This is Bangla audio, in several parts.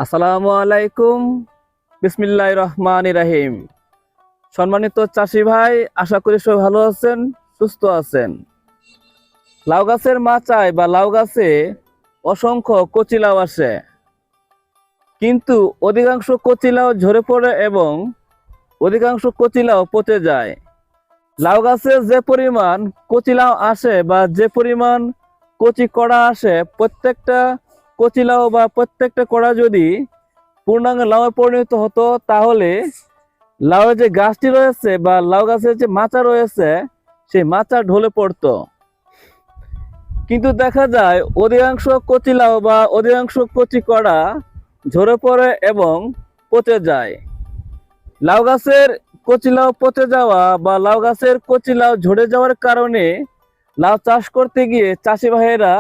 আসসালামু আলাইকুম। বিসমিল্লাহির রহমানির রহিম। সম্মানিত চাষি ভাই, আশা করি সবাই ভালো আছেন, সুস্থ আছেন। লাউ গাছের মাচায় বা লাউ গাছে অসংখ্য কচি লাউ আসে, কিন্তু অধিকাংশ কচি লাউ ঝরে পড়ে এবং অধিকাংশ কচি লাউ পচে যায়। লাউ গাছে যে পরিমাণ কচি লাউ আসে বা যে পরিমাণ কচি কড়া আসে, প্রত্যেকটা কচি লাউ বা প্রত্যেকটা কড়া যদি পূর্ণাঙ্গ লাউয়ে পরিণত হতো, তাহলে লাউয়ের যে গাছটি রয়েছে বা লাউ গাছের যে মাচা রয়েছে, সেই মাচা ঢলে পড়তো। কিন্তু দেখা যায় অধিকাংশ কচি লাউ বা অধিকাংশ কচি কড়া ঝরে পড়ে এবং পচে যায়। লাউ গাছের কচি লাউ পচে যাওয়া বা লাউ গাছের কচি লাউ ঝরে যাওয়ার কারণে লাউ চাষ করতে গিয়ে চাষি ভাইয়েরা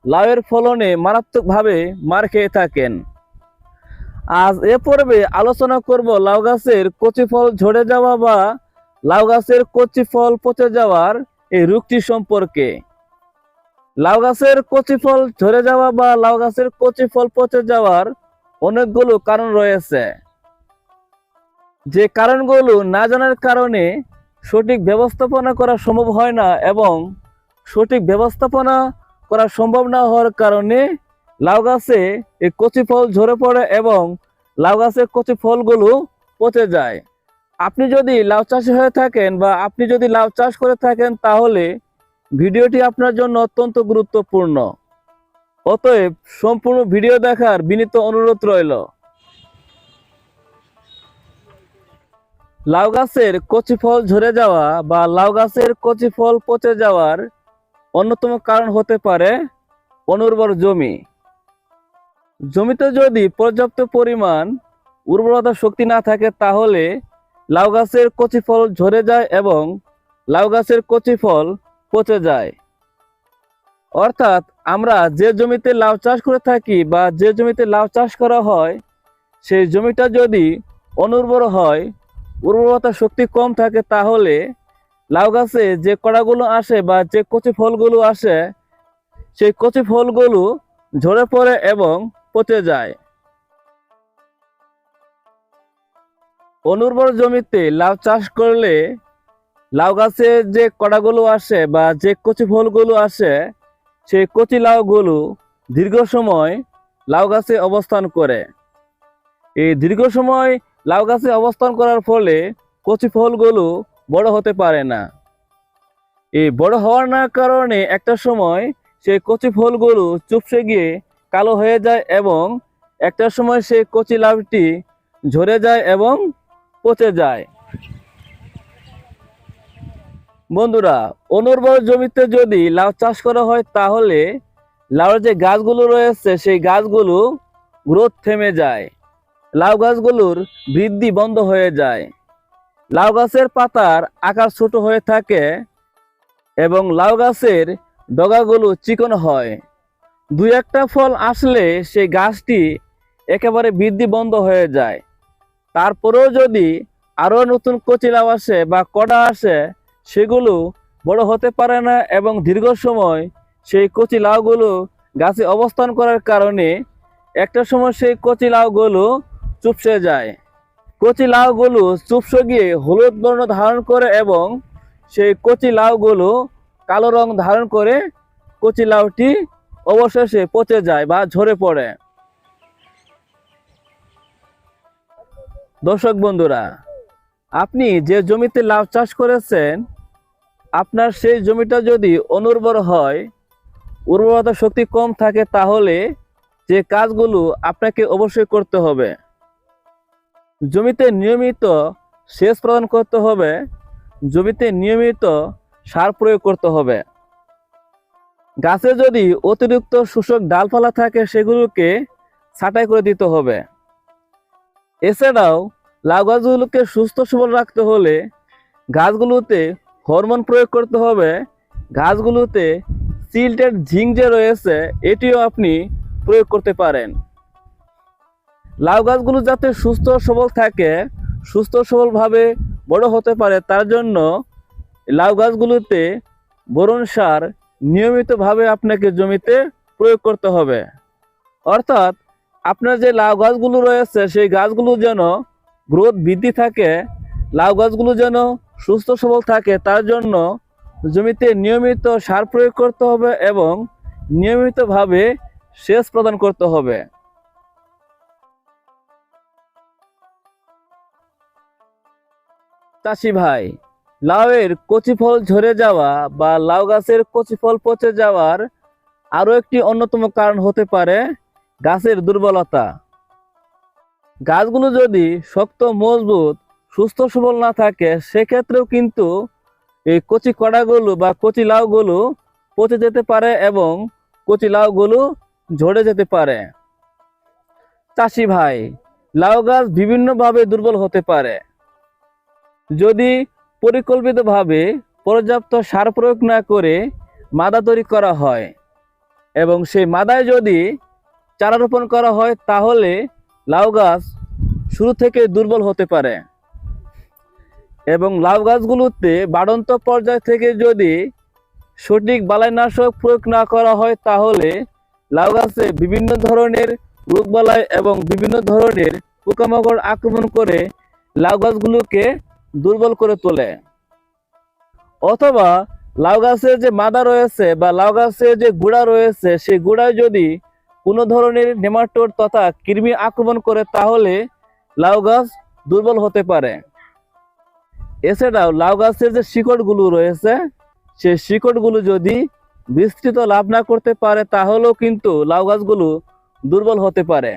লাউয়ের ফলনে মারাত্মকভাবে মার খেয়ে থাকেন। আজ এ পর্বে আলোচনা করব লাউ গাছের কচি ফল ঝরে যাওয়া বা লাউ গাছের কচি ফল পচে যাওয়ার এই রোগটি সম্পর্কে। লাউ গাছের কচি ফল ঝরে যাওয়া বা লাউ গাছের কচি ফল পচে যাওয়ার অনেকগুলো কারণ রয়েছে, যে কারণগুলো না জানার কারণে সঠিক ব্যবস্থাপনা করা সম্ভব হয় না এবং সঠিক ব্যবস্থাপনা করা সম্ভব না হওয়ার কারণে লাউ গাছে এই কচি ফল ঝরে পড়ে এবং লাউ গাছের কচি ফলগুলো পচে যায়। আপনি যদি লাউ চাষি হয়ে থাকেন বা আপনি যদি লাউ চাষ করে থাকেন, তাহলে ভিডিওটি আপনার জন্য অত্যন্ত গুরুত্বপূর্ণ। অতএব সম্পূর্ণ ভিডিও দেখার বিনীত অনুরোধ রইল। লাউ গাছের কচি ফল ঝরে যাওয়া বা লাউ গাছের কচি ফল পচে যাওয়ার অন্যতম কারণ হতে পারে অনুর্বর জমি। জমিতে যদি পর্যাপ্ত পরিমাণ উর্বরতা শক্তি না থাকে, তাহলে লাউ গাছের কচি ফল ঝরে যায় এবং লাউ গাছের কচি ফল পচে যায়। অর্থাৎ আমরা যে জমিতে লাউ চাষ করে থাকি বা যে জমিতে লাউ চাষ করা হয়, সেই জমিটা যদি অনুর্বর হয়, উর্বরতা শক্তি কম থাকে, তাহলে লাউ গাছে যে কড়াগুলো আসে বা যে কচি ফলগুলো আসে, সেই কচি ফলগুলো ঝরে পড়ে এবং পচে যায়। অনুর্বর জমিতে লাউ চাষ করলে লাউ গাছে যে কড়াগুলো আসে বা যে কচি ফলগুলো আসে, সেই কচি লাউগুলো দীর্ঘ সময় লাউ গাছে অবস্থান করে। এই দীর্ঘ সময় লাউ গাছে অবস্থান করার ফলে কচি ফলগুলো বড় হতে পারে না। এই বড় হওয়ার না কারণে একটা সময় সেই কচি ফলগুলো চুপসে গিয়ে কালো হয়ে যায় এবং একটা সময় সেই কচি লাউটি ঝরে যায় এবং পচে যায়। বন্ধুরা, অনুর্বর জমিতে যদি লাউ চাষ করা হয়, তাহলে লাউয়ের যে গাছগুলো রয়েছে, সেই গাছগুলো গ্রোথ থেমে যায়, লাউ গাছগুলোর বৃদ্ধি বন্ধ হয়ে যায়। লাউ গাছের পাতার আকার ছোট হয়ে থাকে এবং লাউ গাছের ডগাগুলো চিকন হয়। দুই একটা ফল আসলে সেই গাছটি একেবারে বৃদ্ধি বন্ধ হয়ে যায়। তারপরেও যদি আরও নতুন কচি লাউ আসে বা কড়া আসে, সেগুলো বড় হতে পারে না এবং দীর্ঘ সময় সেই কচি লাউগুলো গাছে অবস্থান করার কারণে একটা সময় সেই কচি লাউগুলো চুপসে যায়। কচি লাউগুলো চুপসে গিয়ে হলুদ বর্ণ ধারণ করে এবং সেই কচি লাউগুলো কালো রং ধারণ করে কচি লাউটি অবশেষে পচে যায় বা ঝরে পড়ে। দর্শক বন্ধুরা, আপনি যে জমিতে লাউ চাষ করেছেন, আপনার সেই জমিটা যদি অনুর্বর হয়, উর্বরতা শক্তি কম থাকে, তাহলে যে কাজগুলো আপনাকে অবশ্যই করতে হবে। জমিতে নিয়মিত সেচ প্রদান করতে হবে, জমিতে নিয়মিত সার প্রয়োগ করতে হবে। গাছে যদি অতিরিক্ত শোষক ডালপালা থাকে, সেগুলোকে ছাঁটাই করে দিতে হবে। এছাড়াও লাউ গাছগুলোকে সুস্থ সবল রাখতে হলে গাছগুলোতে হরমোন প্রয়োগ করতে হবে। গাছগুলোতে সিল্টেড জিঙ্ক যে রয়েছে, এটিও আপনি প্রয়োগ করতে পারেন। লাউ গাছগুলো যাতে সুস্থ সবল থাকে, সুস্থ সবলভাবে বড় হতে পারে, তার জন্য লাউ গাছগুলোতে বোরন সার নিয়মিতভাবে আপনাকে জমিতে প্রয়োগ করতে হবে। অর্থাৎ আপনার যে লাউ গাছগুলো রয়েছে সেই গাছগুলো যেন গ্রোথ বৃদ্ধি থাকে, লাউ গাছগুলো যেন সুস্থ সবল থাকে, তার জন্য জমিতে নিয়মিত সার প্রয়োগ করতে হবে এবং নিয়মিতভাবে সেচ প্রদান করতে হবে। চাষি ভাই, লাউয়ের কচি ফল ঝরে যাওয়া বা লাউ গাছের কচি ফল পচে যাওয়ার আরো একটি অন্যতম কারণ হতে পারে গাছের দুর্বলতা। গাছগুলো যদি শক্ত, মজবুত, সুস্থ সবল না থাকে, সেক্ষেত্রেও কিন্তু এই কচি কড়াগুলো বা কচি লাউগুলো পচে যেতে পারে এবং কচি লাউগুলো ঝরে যেতে পারে। চাষি ভাই, লাউ গাছ বিভিন্নভাবে দুর্বল হতে পারে। যদি পরিকল্পিতভাবে পর্যাপ্ত সার প্রয়োগ না করে মাদা তৈরি করা হয় এবং সেই মাদায় যদি চারা রোপণ করা হয়, তাহলে লাউ গাছ শুরু থেকে দুর্বল হতে পারে। এবং লাউ গাছগুলোতে বাড়ন্ত পর্যায় থেকে যদি সঠিক বালাইনাশক প্রয়োগ না করা হয়, তাহলে লাউ গাছে বিভিন্ন ধরনের রোগবালাই এবং বিভিন্ন ধরনের পোকামাকড় আক্রমণ করে লাউ গাছগুলোকে দুর্বল করে তোলে। অথবা লাউ গাছের যে মাদা রয়েছে বা লাউ গাছের যে গুঁড়া রয়েছে, সেই গুঁড়ায় যদি কোনো ধরনের নেমাটোড তথা কৃমি আক্রমণ করে, তাহলে লাউ গাছ দুর্বল হতে পারে। এছাড়াও লাউ গাছের যে শিকড়গুলো রয়েছে, সেই শিকড়গুলো যদি বিস্তৃত লাভ না করতে পারে, তাহলেও কিন্তু লাউ গাছগুলো দুর্বল হতে পারে।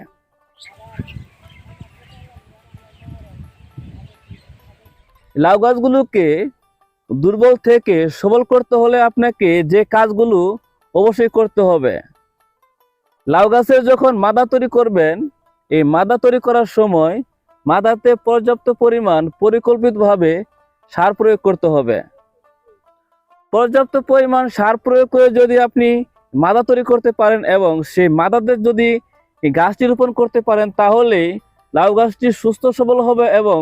লাউ গাছগুলোকে দুর্বল থেকে সবল করতে হলে আপনাকে যে কাজগুলো অবশ্যই করতে হবে। লাউ গাছের যখন মাদা তৈরি করবেন, এই মাদা তৈরি করার সময় মাদাতে পর্যাপ্ত পরিমাণ পরিকল্পিতভাবে সার প্রয়োগ করতে হবে। পর্যাপ্ত পরিমাণ সার প্রয়োগ করে যদি আপনি মাদা তৈরি করতে পারেন এবং সেই মাদাতে যদি এই গাছটি রোপণ করতে পারেন, তাহলে লাউ গাছটি সুস্থ সবল হবে এবং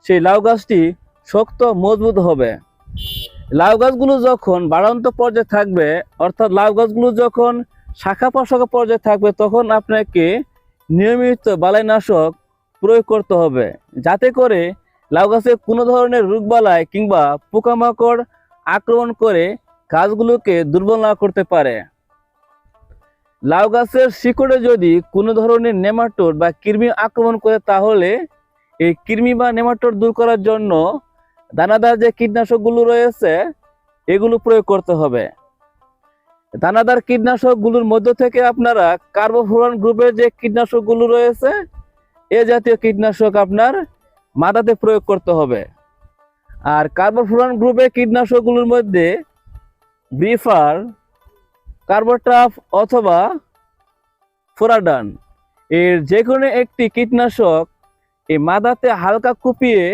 সেই লাউ গাছটি শক্ত মজবুত হবে। লাউ গাছগুলো যখন বাড়ন্ত পর্যায়ে থাকবে, অর্থাৎ লাউ গাছগুলো যখন শাখা প্রশাখা পর্যায়ে থাকবে, তখন আপনাকে নিয়মিত বালাইনাশক প্রয়োগ করতে হবে, যাতে করে লাউ গাছে কোনো ধরনের রোগবালাই কিংবা পোকামাকড় আক্রমণ করে গাছগুলোকে দুর্বল না করতে পারে। লাউ গাছের শিকড়ে যদি কোনো ধরনের নেমাটোড বা কৃমি আক্রমণ করে, তাহলে এই কৃমি বা নেমাটোড দূর করার জন্য দানাদার যে কীটনাশকগুলো রয়েছে, এগুলো প্রয়োগ করতে হবে। দানাদার কীটনাশকগুলোর মধ্য থেকে আপনারা কার্বোফুরান গ্রুপের যে কীটনাশকগুলো রয়েছে, এ জাতীয় কীটনাশক আপনার মাদাতে প্রয়োগ করতে হবে। আর কার্বোফুরান গ্রুপের কীটনাশকগুলোর মধ্যে ব্রিফার, কার্বোটাফ অথবা ফোরাডান, এর যে কোনো একটি কীটনাশক এই মাদাতে হালকা কুপিয়ে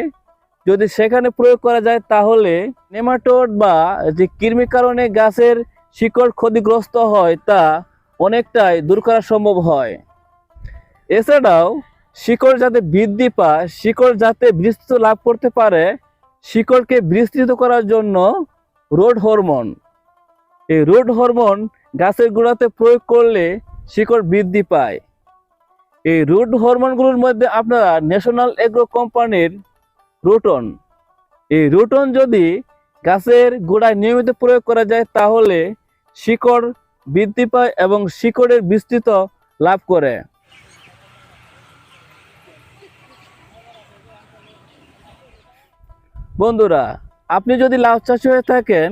যদি সেখানে প্রয়োগ করা যায়, তাহলে নেমাটোড বা যে কৃমির কারণে গাছের শিকড় ক্ষতিগ্রস্ত হয়, তা অনেকটাই দূর করা সম্ভব হয়। এছাড়াও শিকড় যাতে বৃদ্ধি পায়, শিকড় যাতে বিস্তৃত লাভ করতে পারে, শিকড়কে বিস্তৃত করার জন্য রোড হরমোন, এই রোড হরমোন গাছের গোড়াতে প্রয়োগ করলে শিকড় বৃদ্ধি পায়। এই রুট হরমোনগুলোর মধ্যে আপনারা ন্যাশনাল এগ্রো কোম্পানির রুটন, এই রুটন যদি গাছের গোড়ায় নিয়মিত প্রয়োগ করা যায়, তাহলে শিকড় বৃদ্ধি পায় এবং শিকড়ের বিস্তৃত লাভ করে। বন্ধুরা, আপনি যদি লাউ চাষি হয়ে থাকেন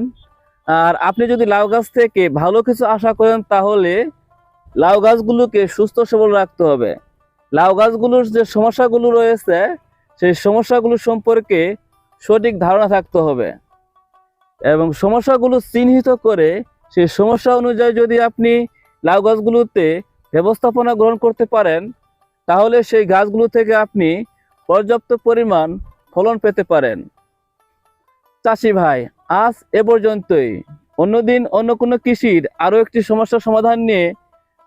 আর আপনি যদি লাউ গাছ থেকে ভালো কিছু আশা করেন, তাহলে লাউ গাছগুলোকে সুস্থ সবল রাখতে হবে। লাউ গাছগুলোর যে সমস্যাগুলো রয়েছে, সেই সমস্যাগুলো সম্পর্কে সঠিক ধারণা থাকতে হবে এবং সমস্যাগুলো চিহ্নিত করে সেই সমস্যা অনুযায়ী যদি আপনি লাউ গাছগুলোতে ব্যবস্থাপনা গ্রহণ করতে পারেন, তাহলে সেই গাছগুলো থেকে আপনি পর্যাপ্ত পরিমাণ ফলন পেতে পারেন। চাষি ভাই, আজ এ পর্যন্তই। অন্যদিন অন্য কোনো কৃষির আরও একটি সমস্যার সমাধান নিয়ে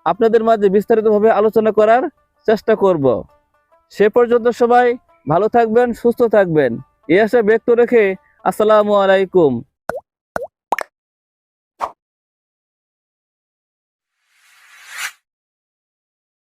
আপনাদের মাঝে বিস্তারিতভাবে আলোচনা করার চেষ্টা করব। সে পর্যন্ত সবাই ভালো থাকবেন, সুস্থ থাকবেন, এই আশা ব্যক্ত রেখে আসসালামু আলাইকুম।